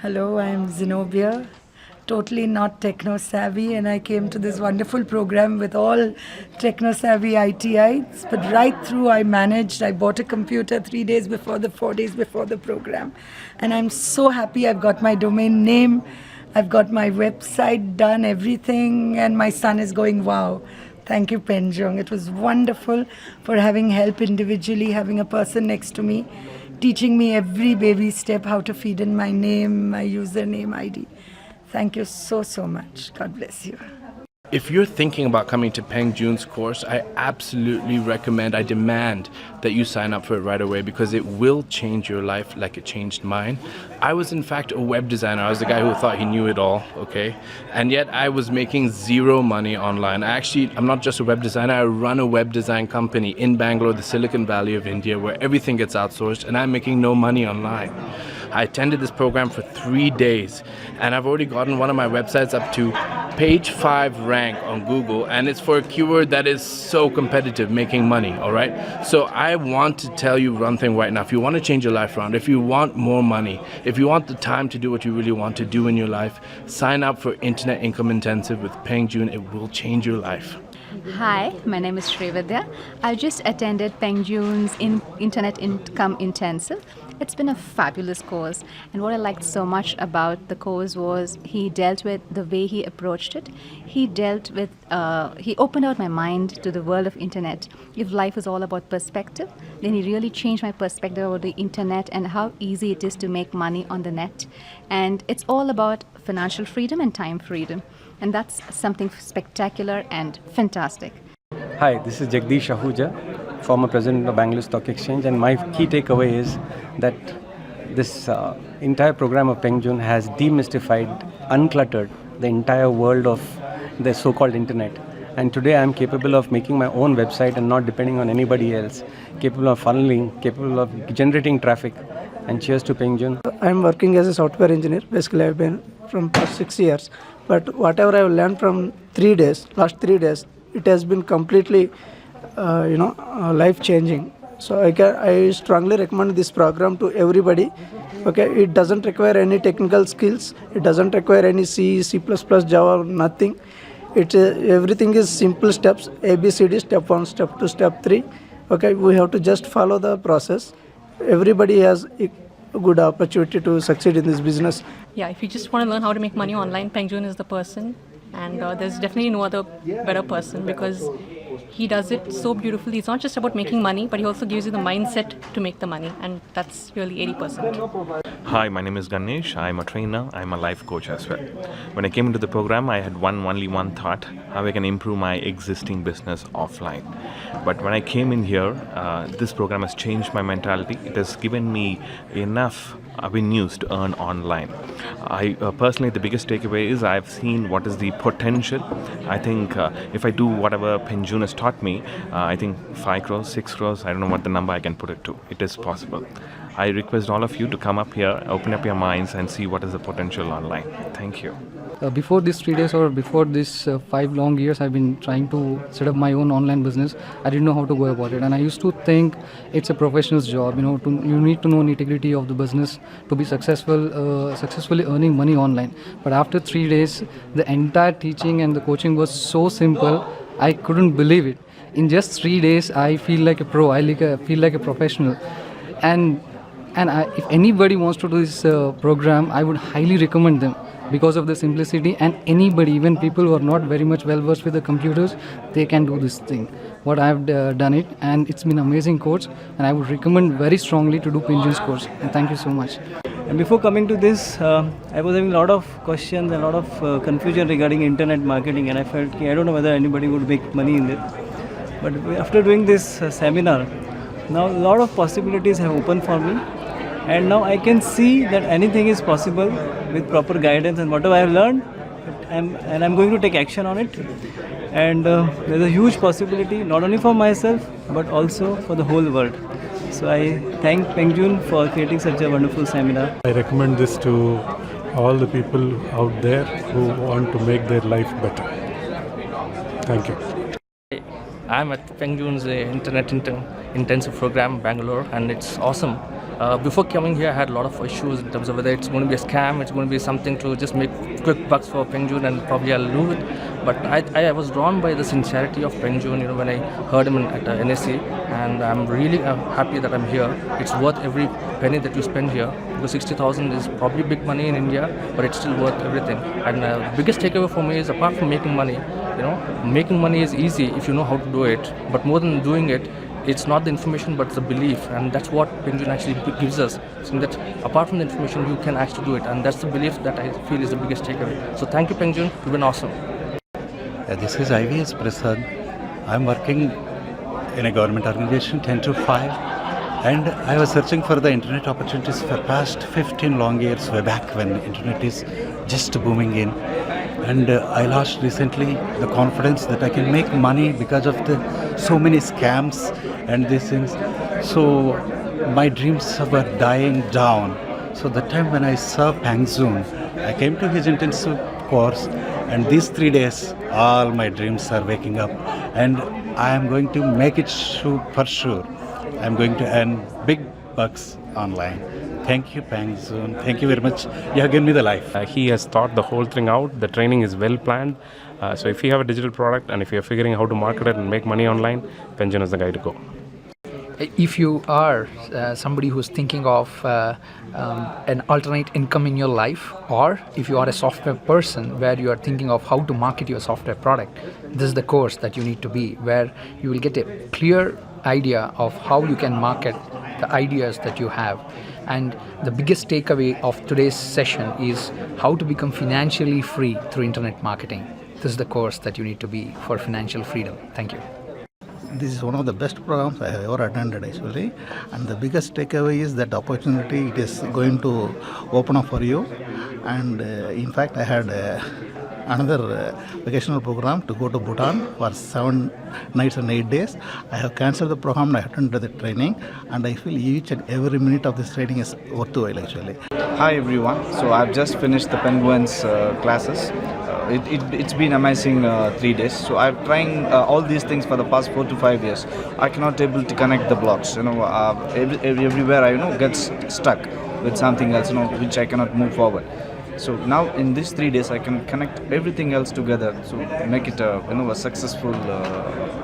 Hello, I'm Zenobia, totally not techno savvy, and I came to this wonderful program with all techno savvy ITIs. But right through, I managed. I bought a computer 3 days before 4 days before the program, and I'm so happy. I've got my domain name, I've got my website done, everything, and my son is going, wow. Thank you, Penjung. It was wonderful for having help individually, having a person next to me, teaching me every baby step, how to feed in my name, my username, ID. Thank you so much. God bless you. If you're thinking about coming to Peng Joon's course, I absolutely recommend, I demand that you sign up for it right away because it will change your life like it changed mine. I was in fact a web designer. I was the guy who thought he knew it all, okay? And yet I was making zero money online. I'm not just a web designer, I run a web design company in Bangalore, the Silicon Valley of India, where everything gets outsourced and I'm making no money online. I attended this program for 3 days and I've already gotten one of my websites up to page 5 rank on Google, and it's for a keyword that is so competitive, making money, all right? So I want to tell you one thing right now. If you want to change your life around, if you want more money, if you want the time to do what you really want to do in your life, sign up for Internet Income Intensive with Peng Joon. It will change your life. Hi, my name is Srividya. I just attended Peng Joon's Internet Income Intensive. It's been a fabulous course, and what I liked so much about the course was he dealt with the way he approached it. He opened out my mind to the world of internet. If life is all about perspective, then he really changed my perspective about the internet and how easy it is to make money on the net. And it's all about financial freedom and time freedom. And that's something spectacular and fantastic. Hi, this is Jagdish Ahuja, former president of Bangalore Stock Exchange, and my key takeaway is that this entire program of Peng Joon has demystified, uncluttered the entire world of the so-called internet. And today I am capable of making my own website and not depending on anybody else, capable of funneling, capable of generating traffic. And cheers to Peng Joon. I'm working as a software engineer. Basically, I've been from past 6 years. But whatever I've learned from last 3 days, it has been completely, life-changing. So I strongly recommend this program to everybody. Okay, it doesn't require any technical skills. It doesn't require any C, C++, Java, nothing. Everything is simple steps, ABCD, step 1, step 2, step 3. Okay, we have to just follow the process. Everybody has a good opportunity to succeed in this business. Yeah, if you just want to learn how to make money online, Peng Joon is the person. And there's definitely no other better person because he does it so beautifully. It's not just about making money, but he also gives you the mindset to make the money. And that's really 80%. Hi, my name is Ganesh. I'm a trainer. I'm a life coach as well. When I came into the program, I had only one thought, how I can improve my existing business offline. But when I came in here, this program has changed my mentality. It has given me enough avenues to earn online. I personally, the biggest takeaway is I've seen what is the potential. I think if I do whatever Peng Joon has taught me, I think 5 crores, 6 crores, I don't know what the number I can put it to. It is possible. I request all of you to come up here, open up your minds and see what is the potential online. Thank you. Before these 3 days or before this 5 long years, I've been trying to set up my own online business. I didn't know how to go about it, and I used to think it's a professional's job. You need to know nitty-gritty of the business to be successfully earning money online. But after 3 days, the entire teaching and the coaching was so simple, I couldn't believe it. In just 3 days, I feel like a pro. I feel like a professional, and if anybody wants to do this program, I would highly recommend them. Because of the simplicity, and anybody, even people who are not very much well versed with the computers, they can do this thing. What I've done it, and it's been an amazing course, and I would recommend very strongly to do Peng Joon's course. And thank you so much. And before coming to this, I was having a lot of questions and a lot of confusion regarding internet marketing, and I felt I don't know whether anybody would make money in it. But after doing this seminar, now a lot of possibilities have opened for me. And now I can see that anything is possible with proper guidance, and whatever I have learned, I'm going to take action on it. And there's a huge possibility, not only for myself, but also for the whole world. So I thank Peng Joon for creating such a wonderful seminar. I recommend this to all the people out there who want to make their life better. Thank you. I'm at Peng Joon's Internet Intensive program, Bangalore, and it's awesome. Before coming here, I had a lot of issues in terms of whether it's going to be a scam, it's going to be something to just make quick bucks for Pengjun, and probably I'll lose it. But I was drawn by the sincerity of Pengjun, when I heard him at NSC, and I'm really happy that I'm here. It's worth every penny that you spend here, because 60,000 is probably big money in India, but it's still worth everything. And the biggest takeaway for me is, apart from making money, making money is easy if you know how to do it, but more than doing it, it's not the information but the belief, and that's what Pengjun actually gives us, so that apart from the information you can actually do it, and that's the belief that I feel is the biggest takeaway. So thank you, Pengjun, you've been awesome. This is IVS Prasad. I'm working in a government organization 10 to 5, and I was searching for the internet opportunities for past 15 long years, way back when internet is just booming in. And I lost recently the confidence that I can make money because of the so many scams and these things. So my dreams were dying down. So the time when I saw Pengjun, I came to his intensive course, and these 3 days, all my dreams are waking up, and I am going to make it for sure. I am going to earn big bucks online. Thank you, Pengjun. Thank you very much. You have given me the life. He has thought the whole thing out. The training is well planned. So if you have a digital product and if you're figuring how to market it and make money online, Pengjun is the guy to go. If you are somebody who's thinking of an alternate income in your life, or if you are a software person where you are thinking of how to market your software product, this is the course that you need to be, where you will get a clear idea of how you can market the ideas that you have. And the biggest takeaway of today's session is how to become financially free through internet marketing. This is the course that you need to be for financial freedom. Thank you. This is one of the best programs I have ever attended, actually, and the biggest takeaway is that opportunity it is going to open up for you. And in fact, I had another vacational program to go to Bhutan for 7 nights and 8 days. I have cancelled the program. I attended the training, and I feel each and every minute of this training is worthwhile, actually. Hi everyone. So I've just finished the Penguins classes. It's been amazing 3 days. So I'm trying all these things for the past 4 to 5 years. I cannot able to connect the blocks. Everywhere I get stuck with something else, which I cannot move forward. So now in these 3 days I can connect everything else together, so make it a successful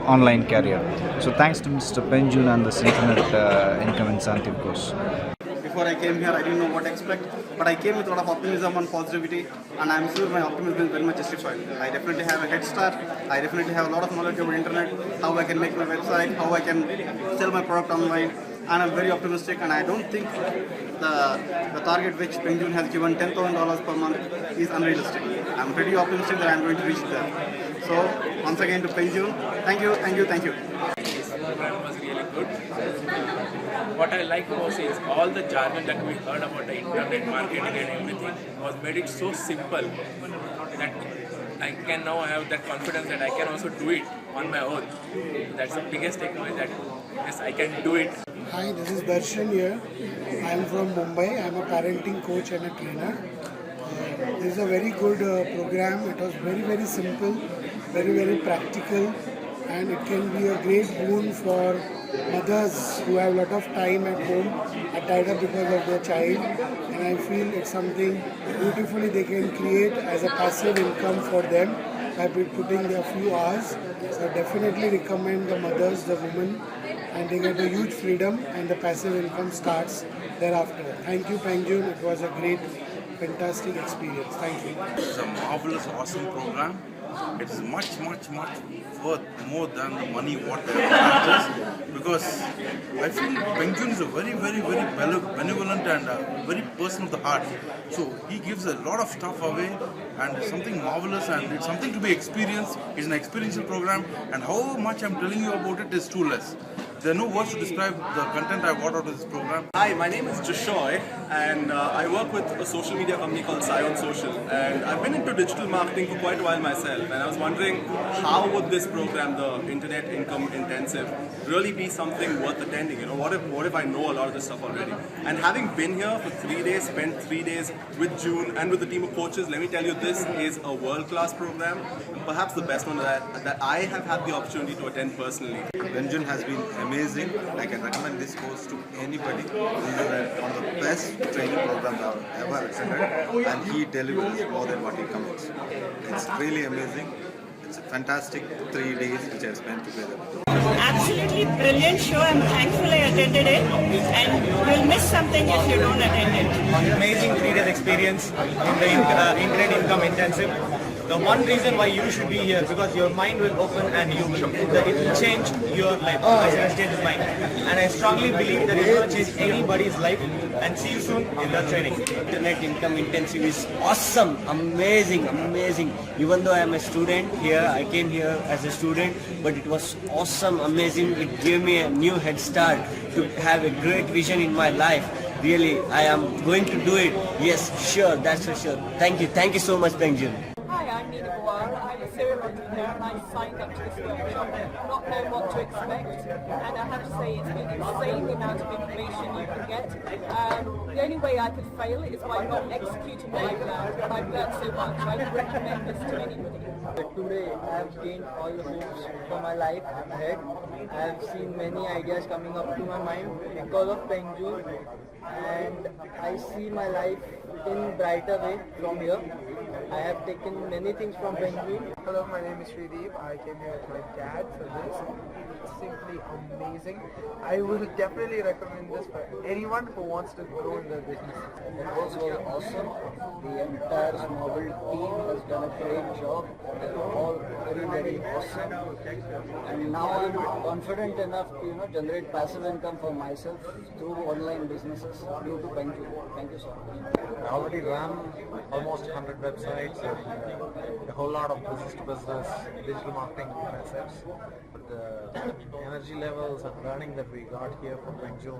online career. So thanks to Mr. Pengjun and the Internet Income Incentive course. Before I came here, I didn't know what to expect, but I came with a lot of optimism and positivity, and I'm sure my optimism is very much justified. I definitely have a head start. I definitely have a lot of knowledge over internet, how I can make my website, how I can sell my product online, and I'm very optimistic, and I don't think the target which Pengjun has given, $10,000 per month, is unrealistic. I'm pretty optimistic that I'm going to reach there. So once again to Pengjun, thank you, thank you, thank you. This program was really good. What I like most is all the jargon that we heard about the internet marketing and everything was made it so simple that I can now have that confidence that I can also do it on my own. That's the biggest takeaway, that yes, I can do it. Hi, this is Darshan here. I am from Mumbai. I am a parenting coach and a trainer. This is a very good program. It was very, very simple, very, very practical, and it can be a great boon for mothers who have a lot of time at home, are tied up because of their child, and I feel it's something beautifully they can create as a passive income for them by putting their few hours. So I definitely recommend the mothers, the women, and they get a huge freedom, and the passive income starts thereafter. Thank you, Pengjun. It was a great, fantastic experience. Thank you. It's a marvelous, awesome program. It is much worth more than the money what they charges, because I feel Pengjun is a very benevolent and very person of the heart. So he gives a lot of stuff away, and it's something marvelous, and it's something to be experienced. It's an experiential program, and how much I'm telling you about it is too less. There are no words to describe the content I got out of this program. Hi, my name is Joshoy, and I work with a social media company called Scion Social. And I've been into digital marketing for quite a while myself, and I was wondering how would this program, the Internet Income Intensive, really be something worth attending? What if I know a lot of this stuff already? And having been here for 3 days, spent 3 days with June and with the team of coaches, let me tell you, this is a world-class program, and perhaps the best one that I have had the opportunity to attend personally. Pengjun has been amazing. I can recommend this course to anybody. This is one of the best training programs I've ever attended, and he delivers more than what he commits. It's really amazing. It's a fantastic 3 days which I spent together. Absolutely brilliant show. I'm thankful I attended it, and you'll miss something if you don't attend it. Amazing 3 days experience in the Internet Income Intensive. The one reason why you should be here, because your mind will open and it will change your life. As I stated mine, and I strongly believe that it will change anybody's life. And see you soon in the training. Internet Income Intensive is awesome, amazing. Even though I am a student here, I came here as a student, but it was awesome, amazing. It gave me a new head start to have a great vision in my life. Really, I am going to do it. Yes, sure, that's for sure. Thank you so much, Peng Joon. Hi, I'm Nina Gawar. I'm a serial entrepreneur and I signed up to this workshop not knowing what to expect. And I have to say it's been insane the amount of information you can get. The only way I could fail is by not executing what I've learned. But I've learned so much. I would recommend this to anybody. Today I have gained all the hopes for my life ahead. I have seen many ideas coming up to my mind because of Peng Joon, and I see my life in brighter way from here. I have taken many things from Peng Joon. Hello, my name is Srideep. I came here with my dad for this. It's simply amazing. I will definitely recommend this for anyone who wants to grow in their business. The course was awesome. The entire Snowball team has done a great job. They were all very awesome. And now I'm confident enough to generate passive income for myself through online businesses due to Peng Joon. Thank you so much. I already run almost 100 websites and a whole lot of business-to-business digital marketing concepts. But the energy levels and learning that we got here from Peng Joon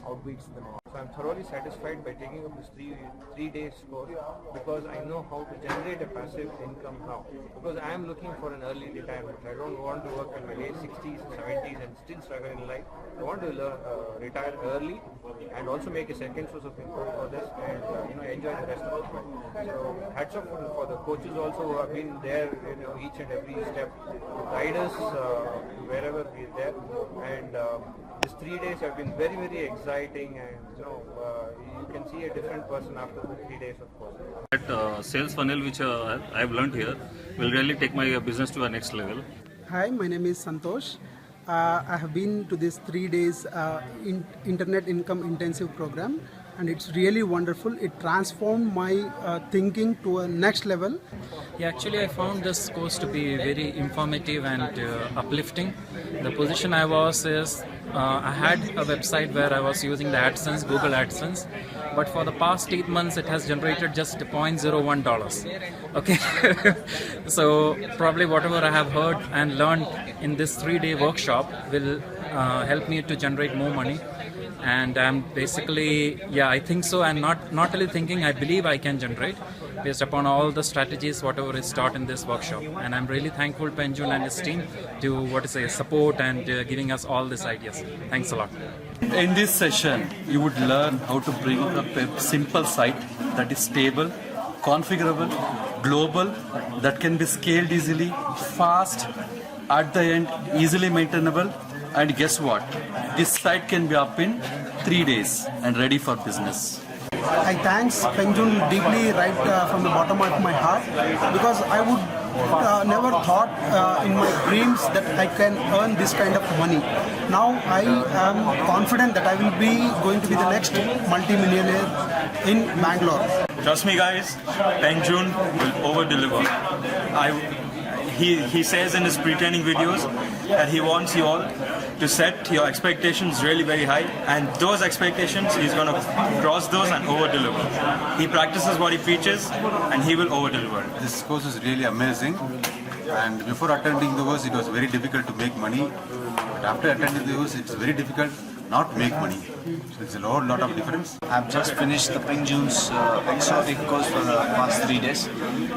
outbeats them all. So I'm thoroughly satisfied by taking up this three days course because I know how to generate a passive income now. Because I am looking for an early retirement. I don't want to work in my late 60s, 70s and still struggle in life. I want to retire early and also make a second source of income for this and enjoy the rest of the life. So hats off for the coaches also who have been there each and every step to guide us wherever we are there. And these 3 days have been very exciting, and you can see a different person after the 3 days of course. That sales funnel which I've learned here will really take my business to a next level. Hi, my name is Santosh. I have been to this 3 days Internet Income Intensive program, and it's really wonderful. It transformed my thinking to a next level. Yeah, actually I found this course to be very informative and uplifting. The position I was is I had a website where I was using the AdSense, Google AdSense, but for the past 8 months it has generated just $0.01. Okay, so probably whatever I have heard and learned in this 3-day workshop will help me to generate more money. And I'm basically, I think so, and not only thinking, I believe I can generate based upon all the strategies, whatever is taught in this workshop. And I'm really thankful Peng Joon and his team to support and giving us all these ideas. Thanks a lot. In this session, you would learn how to bring up a simple site that is stable, configurable, global, that can be scaled easily, fast, at the end, easily maintainable. And guess what? This site can be up in 3 days and ready for business. I thanks Peng Joon deeply right from the bottom of my heart, because I would never thought in my dreams that I can earn this kind of money. Now I am confident that I will be going to be the next multi-millionaire in Bangalore. Trust me guys, Peng Joon will over-deliver. He says in his pre-training videos that he wants you all to set your expectations really very high, and those expectations he's going to cross those and over-deliver. He practices what he preaches and he will over-deliver. This course is really amazing, and before attending the course it was very difficult to make money, but after attending the course it's very difficult not to make money. So it's a lot of difference. I've just finished the Peng Joon's exotic course for the past 3 days.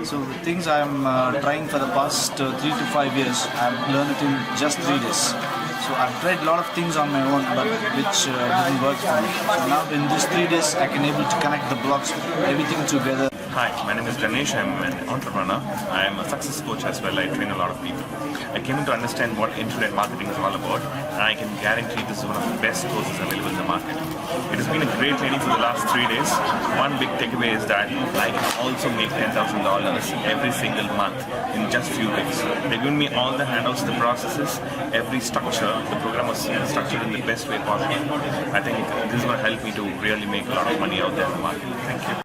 So the things I'm trying for the past 3 to 5 years, I've learned it in just 3 days. So I've tried a lot of things on my own, but which didn't work for me. So now in these 3 days, I can able to connect the blocks, everything together. Hi, my name is Ganesh. I'm an entrepreneur. I'm a success coach as well. I train a lot of people. I came in to understand what internet marketing is all about. I can guarantee this is one of the best courses available in the market. It has been a great training for the last 3 days. One big takeaway is that I can also make $10,000 every single month in just few days. They've given me all the handouts, the processes, every structure. The program was structured in the best way possible. I think this is going to help me to really make a lot of money out there in the market. Thank you.